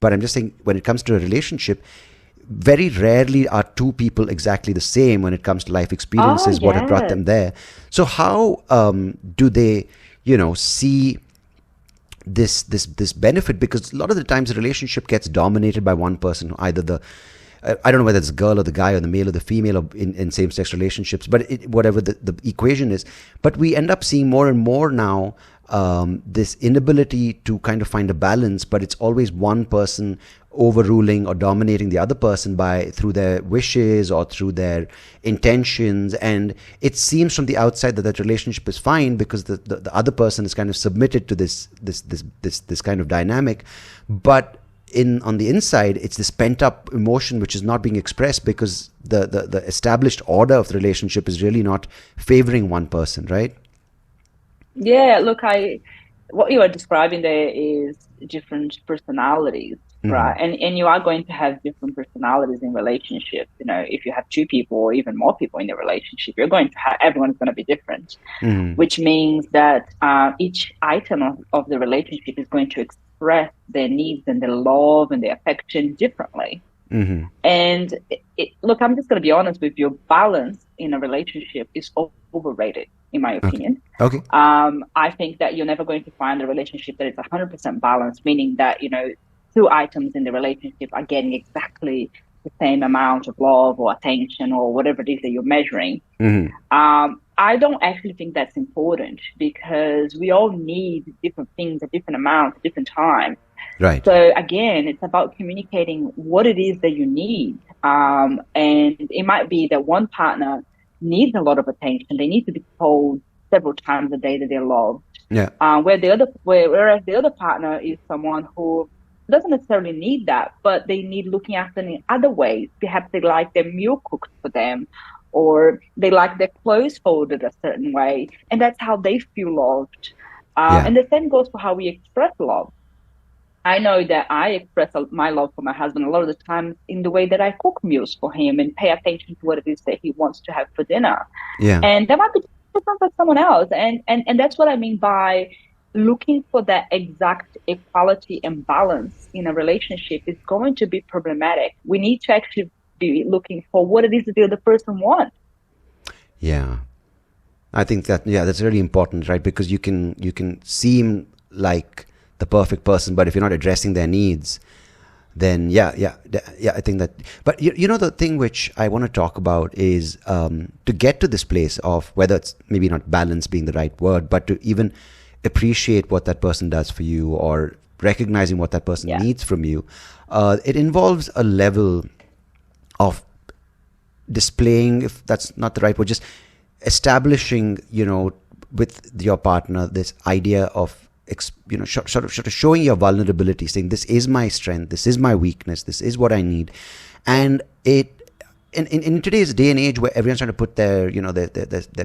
but I'm just saying when it comes to a relationship, very rarely are two people exactly the same when it comes to life experiences, what had brought them there. So how do they, see this benefit? Because a lot of the times the relationship gets dominated by one person, either I don't know whether it's the girl or the guy or the male or the female or in same-sex relationships, but whatever the equation is. But we end up seeing more and more now this inability to kind of find a balance, but it's always one person overruling or dominating the other person through their wishes or through their intentions. And it seems from the outside that relationship is fine because the other person is kind of submitted to this kind of dynamic. But on the inside, it's this pent up emotion which is not being expressed because the established order of the relationship is really not favoring one person, right? Yeah, look, what you are describing there is different personalities, right? And you are going to have different personalities in relationships. If you have two people or even more people in a relationship, you're going to have, everyone's going to be different, which means that each item of the relationship is going to express their needs and their love and their affection differently. And look, I'm just going to be honest with you. Balance in a relationship is overrated, in my opinion. Okay. I think that you're never going to find a relationship that is 100% balanced, meaning that, two items in the relationship are getting exactly the same amount of love or attention or whatever it is that you're measuring. I don't actually think that's important because we all need different things at different amounts, at different times. Right. So again, it's about communicating what it is that you need. And it might be that one partner needs a lot of attention. They need to be told several times a day that they're loved. Yeah. Whereas the other partner is someone who doesn't necessarily need that, but they need looking after in other ways. Perhaps they like their meal cooked for them, or they like their clothes folded a certain way, and that's how they feel loved. And the same goes for how we express love. I know that I express my love for my husband a lot of the time in the way that I cook meals for him and pay attention to what it is that he wants to have for dinner. Yeah. And that might be different for someone else. And that's what I mean by looking for that exact equality and balance in a relationship is going to be problematic. We need to actually be looking for what it is that the other person wants. Yeah. I think that's really important, right? Because you can seem like the perfect person, but if you're not addressing their needs, then I think that. But the thing which I want to talk about is to get to this place of whether it's maybe not balance being the right word, but to even appreciate what that person does for you or recognizing what that person needs from you. It involves a level of displaying, if that's not the right word, just establishing, with your partner, this idea of sort of showing your vulnerability, saying this is my strength, this is my weakness, this is what I need. And in today's day and age where everyone's trying to put their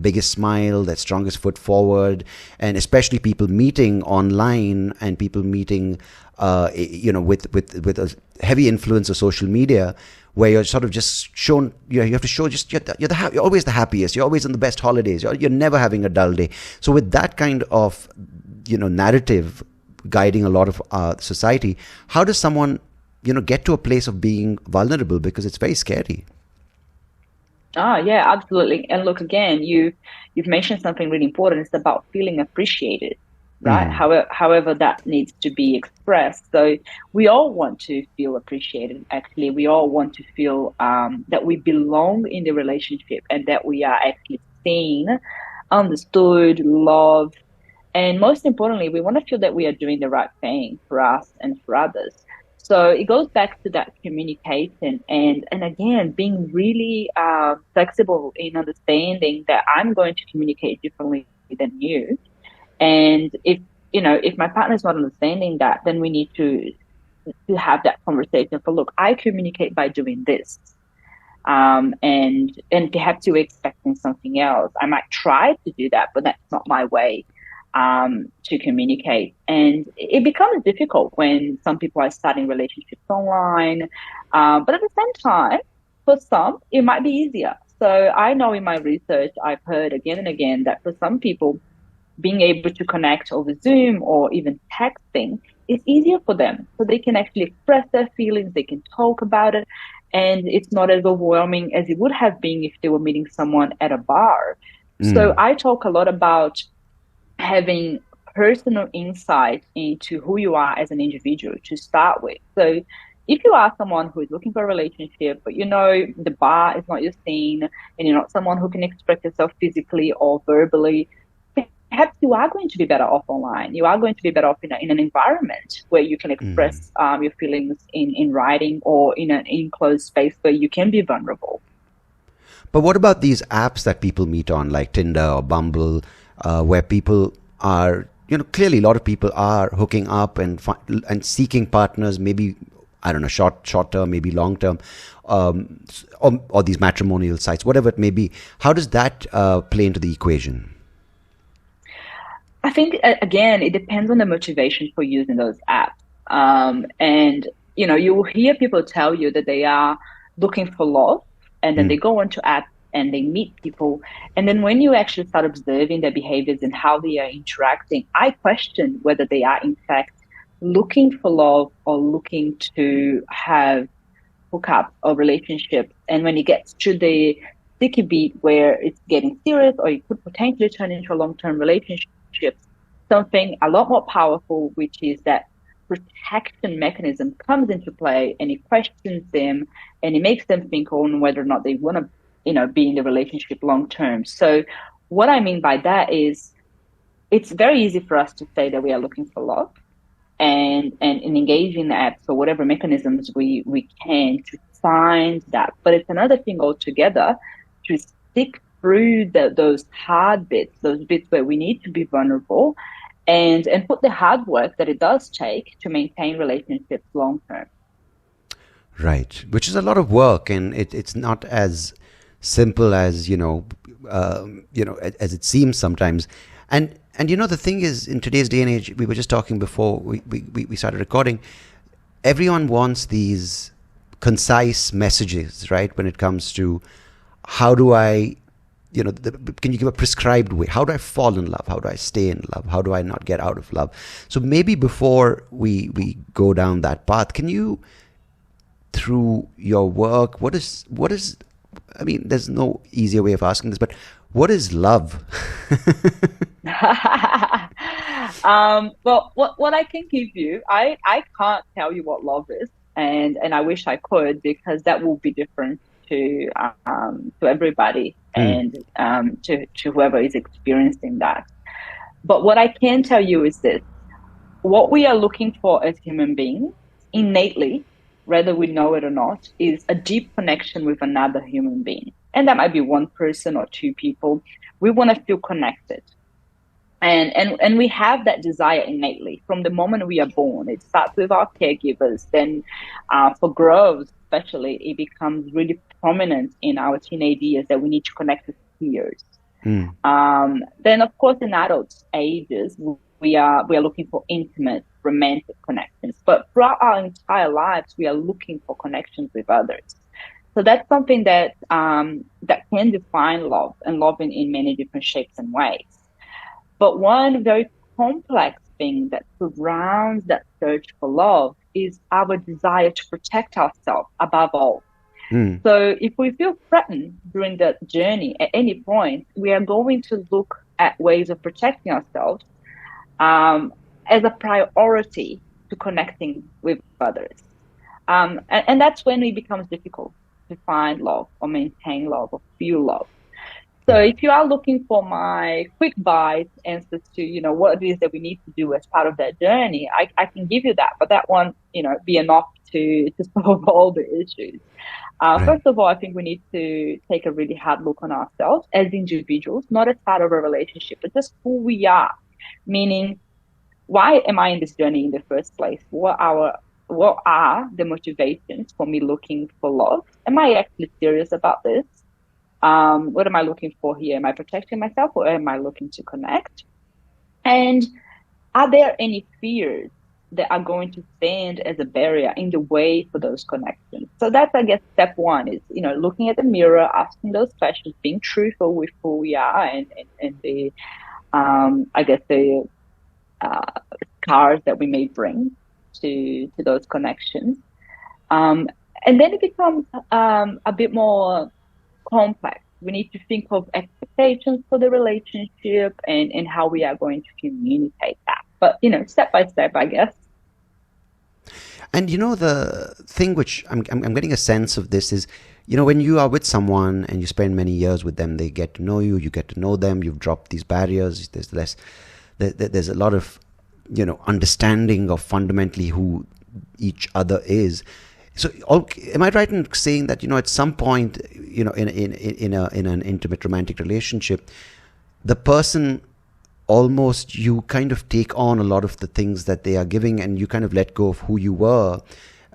biggest smile, their strongest foot forward, and especially people meeting online and people meeting with a heavy influence of social media, where you're sort of just shown, you have to show just you're always the happiest, you're always on the best holidays, you're never having a dull day. So with that kind of narrative guiding a lot of society, how does someone get to a place of being vulnerable? Because it's very scary. Yeah, absolutely. And look, again, you've mentioned something really important. It's about feeling appreciated, right? However that needs to be expressed. So we all want to feel appreciated. Actually, we all want to feel that we belong in the relationship and that we are actually seen, understood, loved. And most importantly, we want to feel that we are doing the right thing for us and for others. So it goes back to that communication and again, being really flexible in understanding that I'm going to communicate differently than you. And if my partner is not understanding that, then we need to have that conversation for, look, I communicate by doing this. And perhaps you're expecting something else. I might try to do that, but that's not my way to communicate. And it becomes difficult when some people are starting relationships online. But at the same time, for some, it might be easier. So I know in my research, I've heard again and again that for some people, being able to connect over Zoom or even texting it's easier for them. So they can actually express their feelings, they can talk about it, and it's not as overwhelming as it would have been if they were meeting someone at a bar. So Mm. I talk a lot about having personal insight into who you are as an individual to start with. So if you are someone who is looking for a relationship, but you know the bar is not your scene, and you're not someone who can express yourself physically or verbally, perhaps you are going to be better off online. You are going to be better off in an environment where you can express your feelings in writing, or in an enclosed space where you can be vulnerable. But what about these apps that people meet on, like Tinder or Bumble, where people are, clearly a lot of people are hooking up and seeking partners, maybe, I don't know, short term, maybe long term, or these matrimonial sites, whatever it may be. How does that play into the equation? I think, again, it depends on the motivation for using those apps. And, you will hear people tell you that they are looking for love, and then they Mm. go onto apps and they meet people. And then when you actually start observing their behaviors and how they are interacting, I question whether they are, in fact, looking for love or looking to have hookup or relationship. And when it gets to the sticky beat where it's getting serious, or it could potentially turn into a long-term relationship, something a lot more powerful, which is that protection mechanism comes into play, and it questions them, and it makes them think on whether or not they want to, be in the relationship long term. So what I mean by that is, it's very easy for us to say that we are looking for love, and engage in apps or whatever mechanisms we can to find that. But it's another thing altogether to stick through those hard bits, those bits where we need to be vulnerable, and put the hard work that it does take to maintain relationships long term. Right, which is a lot of work, and it's not as simple as as it seems sometimes. And the thing is, in today's day and age, we were just talking before we started recording. Everyone wants these concise messages, right? When it comes to how do I, can you give a prescribed way? How do I fall in love? How do I stay in love? How do I not get out of love? So maybe before we go down that path, can you, through your work, what is I mean, there's no easier way of asking this, but what is love? Well, what I can give you, I can't tell you what love is, and I wish I could, because that will be different to everybody, Mm. and to whoever is experiencing that. But what I can tell you is this: what we are looking for as human beings innately, whether we know it or not, is a deep connection with another human being. And that might be one person or two people. We want to feel connected. And we have that desire innately from the moment we are born. It starts with our caregivers. Then for girls, especially, it becomes really prominent in our teenage years that we need to connect with peers. Mm. Then, of course, in adult ages, we are looking for intimate, romantic connections. But throughout our entire lives, we are looking for connections with others. So that's something that that can define love, and love in many different shapes and ways. But one very complex thing that surrounds that search for love is our desire to protect ourselves above all. Mm. So if we feel threatened during the journey at any point, we are going to look at ways of protecting ourselves as a priority to connecting with others. And that's when it becomes difficult to find love or maintain love or feel love. So if you are looking for my quick bite answers to, what it is that we need to do as part of that journey, I can give you that, but that won't, be enough to solve all the issues. Right. First of all, I think we need to take a really hard look on ourselves as individuals, not as part of a relationship, but just who we are. Meaning, why am I in this journey in the first place? What are the motivations for me looking for love? Am I actually serious about this? What am I looking for here? Am I protecting myself, or am I looking to connect? And are there any fears that are going to stand as a barrier in the way for those connections? So that's, I guess, step one is, looking at the mirror, asking those questions, being truthful with who we are, and the, I guess, the scars that we may bring to those connections. And then it becomes a bit more complex. We need to think of expectations for the relationship and how we are going to communicate that. But, step by step, I guess. And the thing which I'm getting a sense of this is, when you are with someone and you spend many years with them, they get to know you, you get to know them, you've dropped these barriers, there's a lot of, understanding of fundamentally who each other is. So, am I right in saying that, at some point, in an intimate romantic relationship, the person almost, you kind of take on a lot of the things that they are giving, and you kind of let go of who you were,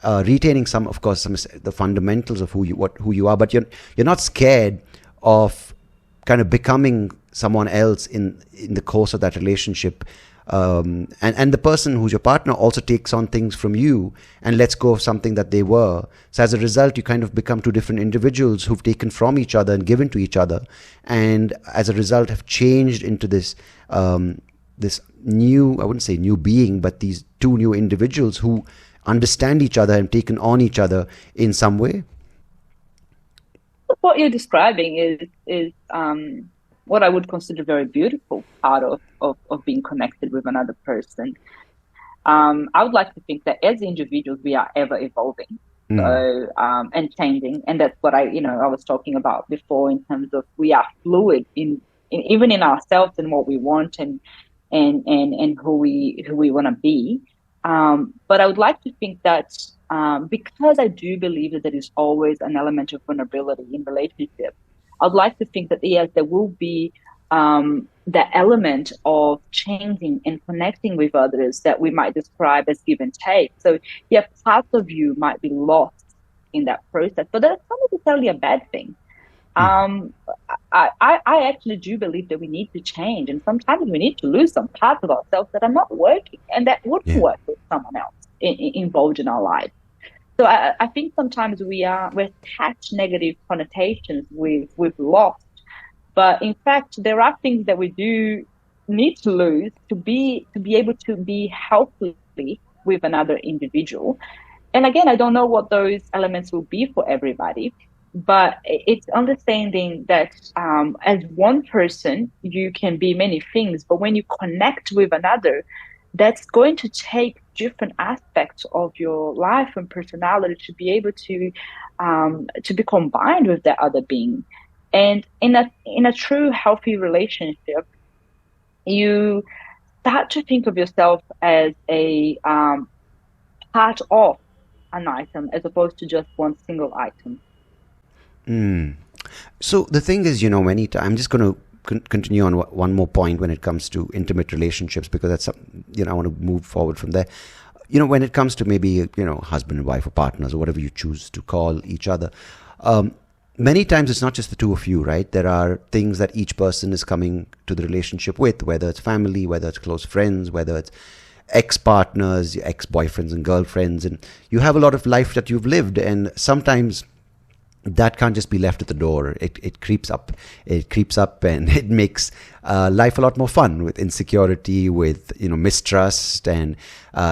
retaining some the fundamentals of who you are, but you're not scared of kind of becoming someone else in the course of that relationship. And the person who's your partner also takes on things from you and lets go of something that they were. So as a result, you kind of become two different individuals who've taken from each other and given to each other, and as a result have changed into this new, I wouldn't say new being, but these two new individuals who understand each other and taken on each other in some way. What you're describing is what I would consider a very beautiful part of being connected with another person. I would like to think that as individuals, we are ever evolving, and changing. And that's what I was talking about before, in terms of we are fluid even in ourselves and what we want and who we want to be. But I would like to think that because I do believe that there is always an element of vulnerability in relationships, I'd like to think that, yes, there will be the element of changing and connecting with others that we might describe as give and take. So, yeah, parts of you might be lost in that process, but that's not necessarily a bad thing. I actually do believe that we need to change, and sometimes we need to lose some parts of ourselves that are not working and that wouldn't work with someone else involved in our life. So I think sometimes we attach negative connotations with lost, but in fact there are things that we do need to lose to be able to be healthy with another individual. And again, I don't know what those elements will be for everybody, but it's understanding that as one person you can be many things, but when you connect with another, that's going to take different aspects of your life and personality to be able to be combined with that other being. And in a true healthy relationship, you start to think of yourself as a part of an item as opposed to just one single item. So the thing is, many times, I'm just going to continue on one more point when it comes to intimate relationships, because that's something, I want to move forward from there. When it comes to maybe, husband and wife or partners or whatever you choose to call each other, many times it's not just the two of you, right? There are things that each person is coming to the relationship with, whether it's family, whether it's close friends, whether it's ex-partners, ex-boyfriends and girlfriends, and you have a lot of life that you've lived, and sometimes that can't just be left at the door. It creeps up, and it makes life a lot more fun, with insecurity, with mistrust and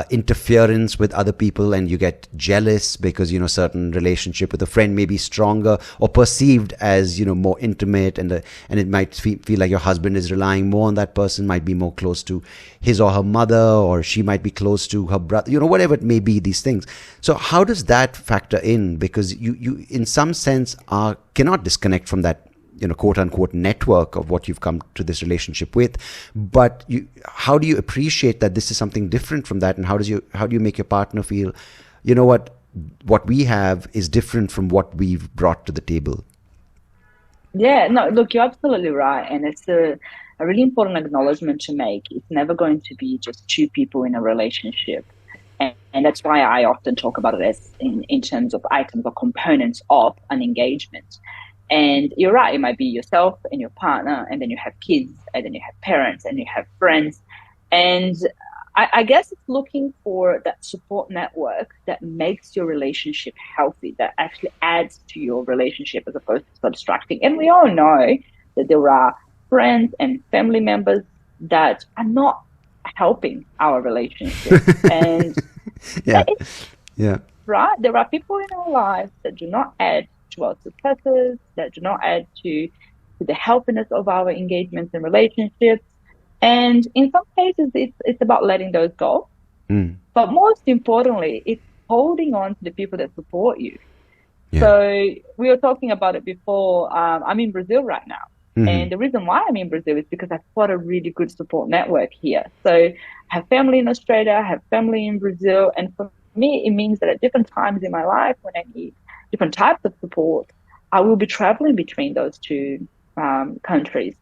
interference with other people, and you get jealous because certain relationship with a friend may be stronger or perceived as more intimate, and it might feel like your husband is relying more on that person, might be more close to his or her mother, or she might be close to her brother, whatever it may be, these things. So how does that factor in? Because you in some sense cannot disconnect from that quote unquote network of what you've come to this relationship with, but how do you appreciate that this is something different from that, and how do you make your partner feel, what we have is different from what we've brought to the table? Yeah, no, look, you're absolutely right, and it's a really important acknowledgement to make. It's never going to be just two people in a relationship, and that's why I often talk about it as in terms of items or components of an engagement. And you're right, it might be yourself and your partner, and then you have kids, and then you have parents, and you have friends. And I guess it's looking for that support network that makes your relationship healthy, that actually adds to your relationship as opposed to subtracting. And we all know that there are friends and family members that are not helping our relationship. And Yeah. Yeah. right, there are people in our lives that do not add to our successes, that do not add to the healthiness of our engagements and relationships. And in some cases, it's about letting those go. Mm. But most importantly, it's holding on to the people that support you. Yeah. So we were talking about it before. I'm in Brazil right now. Mm-hmm. And the reason why I'm in Brazil is because I've got a really good support network here. So I have family in Australia, I have family in Brazil. And for me, it means that at different times in my life, when I need different types of support, I will be traveling between those two countries.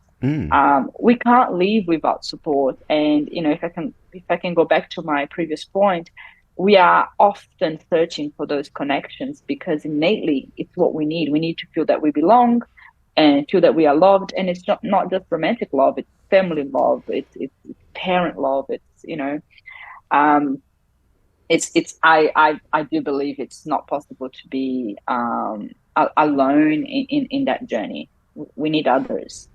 We can't live without support. And, you know, if I can go back to my previous point, we are often searching for those connections because innately it's what we need. We need to feel that we belong and feel that we are loved. And it's not just romantic love, it's family love, it's parent love, it's, you know, I do believe it's not possible to be alone in that journey. We need others.